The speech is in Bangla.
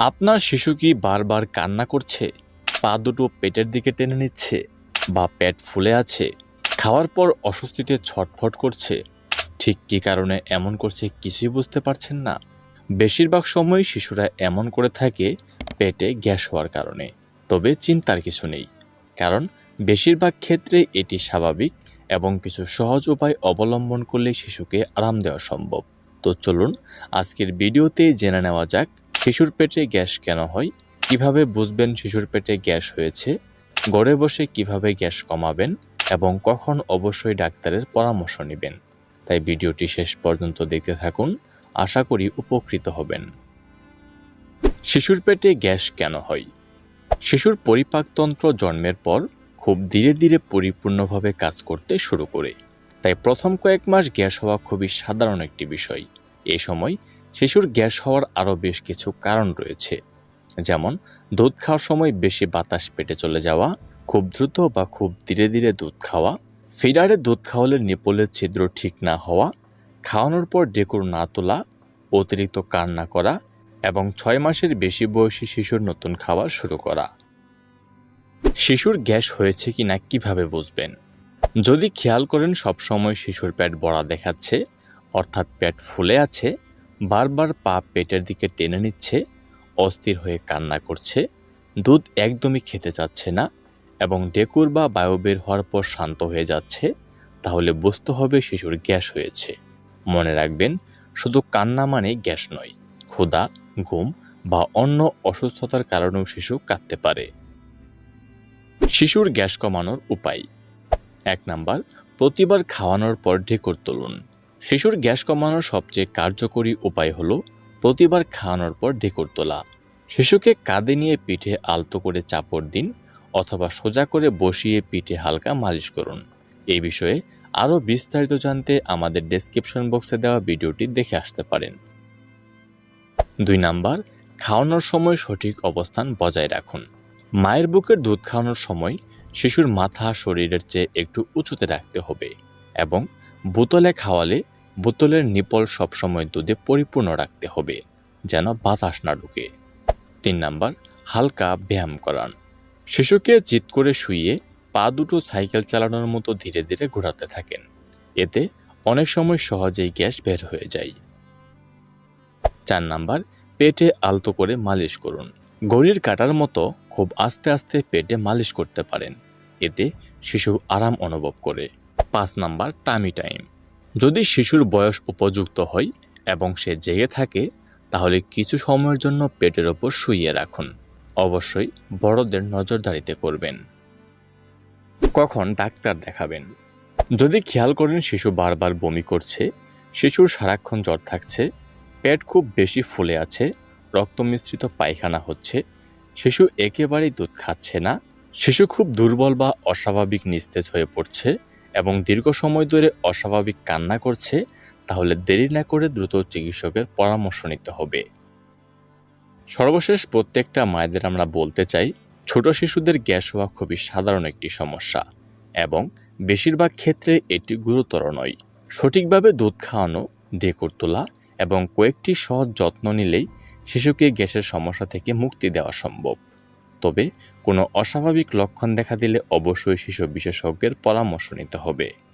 আপনার শিশু কি বারবার কান্না করছে, পা দুটো পেটের দিকে টেনে নিচ্ছে, বা পেট ফুলে আছে, খাওয়ার পর অস্বস্তিতে ছটফট করছে? ঠিক কী কারণে এমন করছে কিছুই বুঝতে পারছেন না? বেশিরভাগ সময় শিশুরা এমন করে থাকে পেটে গ্যাস হওয়ার কারণে। তবে চিন্তার কিছু নেই, কারণ বেশিরভাগ ক্ষেত্রে এটি স্বাভাবিক এবং কিছু সহজ উপায় অবলম্বন করলে শিশুকে আরাম দেওয়া সম্ভব। তো চলুন আজকের ভিডিওতে জেনে নেওয়া যাক শিশুর পেটে গ্যাস কেন হয়, কিভাবে বুঝবেন শিশুর পেটে গ্যাস হয়েছে, ঘরে বসে কিভাবে গ্যাস কমাবেন এবং কখন অবশ্যই ডাক্তারের পরামর্শ নেবেন। তাই ভিডিওটি শেষ পর্যন্ত দেখতে থাকুন, আশা করি উপকৃত হবেন। শিশুর পেটে গ্যাস কেন হয়? শিশুর পরিপাকতন্ত্র জন্মের পর খুব ধীরে ধীরে পরিপূর্ণভাবে কাজ করতে শুরু করে, তাই প্রথম কয়েক মাস গ্যাস হওয়া খুবই সাধারণ একটি বিষয়। এই সময় শিশুর গ্যাস হওয়ার আরও বেশ কিছু কারণ রয়েছে, যেমন দুধ খাওয়ার সময় বেশি বাতাস পেটে চলে যাওয়া, খুব দ্রুত বা খুব ধীরে ধীরে দুধ খাওয়া, ফিডারে দুধ খাওয়ালে নিপলের ছিদ্র ঠিক না হওয়া, খাওয়ানোর পর ডেকুর না তোলা, অতিরিক্ত কান্না করা এবং 6 মাসের বেশি বয়সী শিশুর নতুন খাবার শুরু করা। শিশুর গ্যাস হয়েছে কিনা কিভাবে বুঝবেন? যদি খেয়াল করেন সবসময় শিশুর পেট বড়া দেখাচ্ছে, অর্থাৎ পেট ফুলে আছে, বারবার পা পেটের দিকে টেনে নিচ্ছে, অস্থির হয়ে কান্না করছে, দুধ একদমই খেতে চাচ্ছে না এবং ডেকুর বা বায়ু বের হওয়ার পর শান্ত হয়ে যাচ্ছে, তাহলে বুঝতে হবে শিশুর গ্যাস হয়েছে। মনে রাখবেন, শুধু কান্না মানে গ্যাস নয়, ক্ষুধা, ঘুম বা অন্য অসুস্থতার কারণেও শিশু কাঁদতে পারে। শিশুর গ্যাস কমানোর উপায়। 1 নাম্বার, প্রতিবার খাওয়ানোর পর ঢেকুর তুলুন। শিশুর গ্যাস কমানোর সবচেয়ে কার্যকরী উপায় হলো প্রতিবার খাওয়ানোর পর ঢেকুর তোলা। শিশুকে কাঁধে নিয়ে পিঠে আলতো করে চাপড় দিন অথবা সোজা করে বসিয়ে পিঠে হালকা মালিশ করুন। এই বিষয়ে আরও বিস্তারিত জানতে আমাদের ডেসক্রিপশন বক্সে দেওয়া ভিডিওটি দেখে আসতে পারেন। 2 নাম্বার, খাওয়ানোর সময় সঠিক অবস্থান বজায় রাখুন। মায়ের বুকের দুধ খাওয়ানোর সময় শিশুর মাথা শরীরের চেয়ে একটু উঁচুতে রাখতে হবে এবং বোতলে খাওয়ালে বোতলের নিপল সবসময় দুধে পরিপূর্ণ রাখতে হবে, যেন বাতাস না ঢুকে। 3 নাম্বার, হালকা ব্যায়াম করান। শিশুকে চিৎ করে শুইয়ে পা দুটো সাইকেল চালানোর মতো ধীরে ধীরে ঘোরাতে থাকেন, এতে অনেক সময় সহজেই গ্যাস বের হয়ে যায়। 4 নাম্বার, পেটে আলতো করে মালিশ করুন। ঘড়ির কাঁটার মতো খুব আস্তে আস্তে পেটে মালিশ করতে পারেন, এতে শিশু আরাম অনুভব করে। 5 নাম্বার, টামি টাইম। যদি শিশুর বয়স উপযুক্ত হয় এবং সে জেগে থাকে, তাহলে কিছু সময়ের জন্য পেটের ওপর শুইয়ে রাখুন। অবশ্যই বড়দের নজরদারিতে করবেন। কখন ডাক্তার দেখাবেন? যদি খেয়াল করেন শিশু বারবার বমি করছে, শিশুর সারাক্ষণ জ্বর থাকছে, পেট খুব বেশি ফুলে আছে, রক্ত মিশ্রিত পায়খানা হচ্ছে, শিশু একেবারেই দুধ খাচ্ছে না, শিশু খুব দুর্বল বা অস্বাভাবিক নিস্তেজ হয়ে পড়ছে এবং দীর্ঘ সময় ধরে অস্বাভাবিক কান্না করছে, তাহলে দেরি না করে দ্রুত চিকিৎসকের পরামর্শ নিতে হবে। সর্বশেষ প্রত্যেকটা মায়েদের আমরা বলতে চাই, ছোট শিশুদের গ্যাস হওয়া খুবই সাধারণ একটি সমস্যা এবং বেশিরভাগ ক্ষেত্রে এটি গুরুতর নয়। সঠিকভাবে দুধ খাওয়ানো, ঢেকুর তোলা এবং কয়েকটি সহজ যত্ন নিলেই শিশুকে গ্যাসের সমস্যা থেকে মুক্তি দেওয়া সম্ভব। তবে কোনো অস্বাভাবিক লক্ষণ দেখা দিলে অবশ্যই শিশু বিশেষজ্ঞের পরামর্শ নিতে হবে।